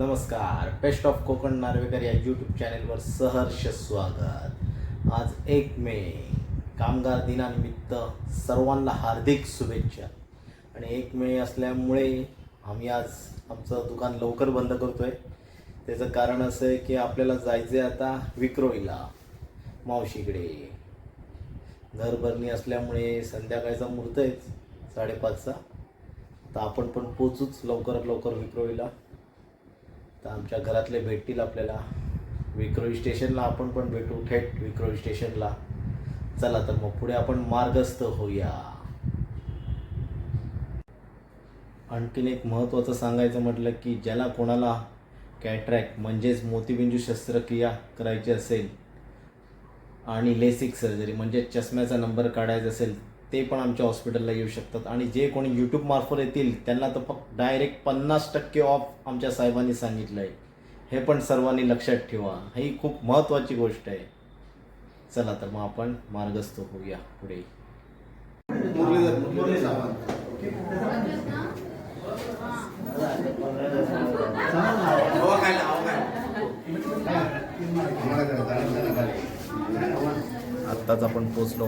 नमस्कार. Best of Konkan Narvekar या YouTube चॅनेलवर सहर्ष स्वागत. आज 1 मे कामगार दिनानिमित्त सर्वांना हार्दिक शुभेच्छा. आणि 1 मे असल्यामुळे आम्ही आज आमचं दुकान लवकर बंद करतोय. त्याचं कारण असं आहे की आपल्याला जायचं आहे आता विक्रोळीला मावशीकडे. घरभरणी असल्यामुळे संध्याकाळचा मुहूर्त आहे 5:30चा. तर आपण पण पोचूच लवकरात लवकर विक्रोळीला. तर आमच्या घरातले भेटतील आपल्याला विक्रोळी स्टेशनला. आपण पण भेटू थेट विक्रोळी स्टेशनला. चला तर मग पुढे आपण मार्गस्थ होऊया. आणखीन एक महत्त्वाचं सांगायचं म्हटलं की ज्याला कोणाला कॅटरॅक्ट म्हणजेच मोतीबिंदू शस्त्रक्रिया करायची असेल आणि लेसिक सर्जरी म्हणजे चष्म्याचा नंबर काढायचा असेल ते पण आमच्या हॉस्पिटलला येऊ शकतात. आणि जे कोणी यूट्यूब मार्फत येतील त्यांना तर फक्त डायरेक्ट 50% ऑफ आमच्या साहेबांनी सांगितलं आहे. हे पण सर्वांनी लक्षात ठेवा. ही खूप महत्त्वाची गोष्ट आहे. चला तर मग आपण मार्गस्थ होऊया पुढे. आत्ताच आपण पोचलो.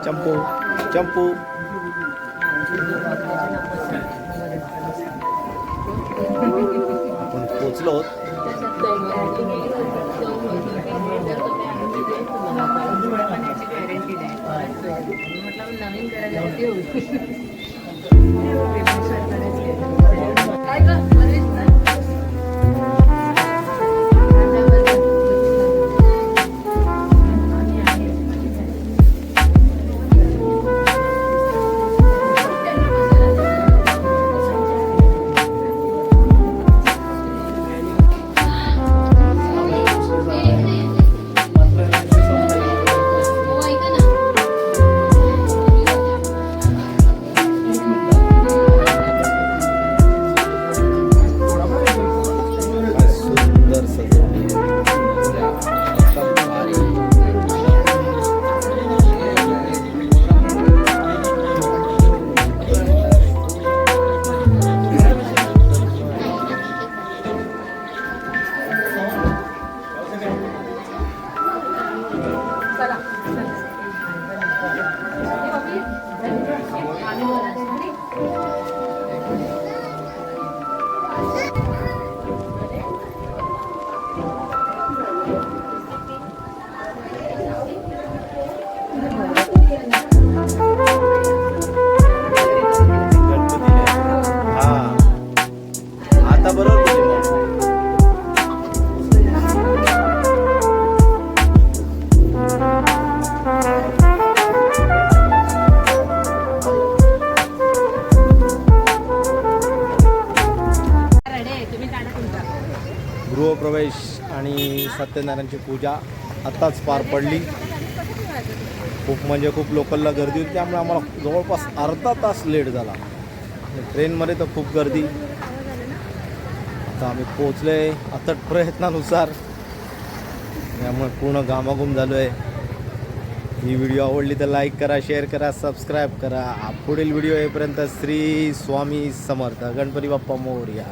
चंपू चंपू आपण पोचलो. गृहप्रवेश आणि सत्यनारायणची पूजा आत्ताच पार पडली. खूप म्हणजे खूप लोकलला गर्दी होती. त्यामुळे आम्हाला जवळपास अर्धा तास लेट झाला. ट्रेनमध्ये तर खूप गर्दी. आता आम्ही पोचलो आहे अथक प्रयत्नानुसार. त्यामुळे पूर्ण घामाघूम झालो आहे. ही व्हिडिओ आवडली तर लाईक करा, शेअर करा, सबस्क्राईब करा. पुढील व्हिडिओ येईपर्यंत श्री स्वामी समर्थ. गणपती बाप्पा मोरया.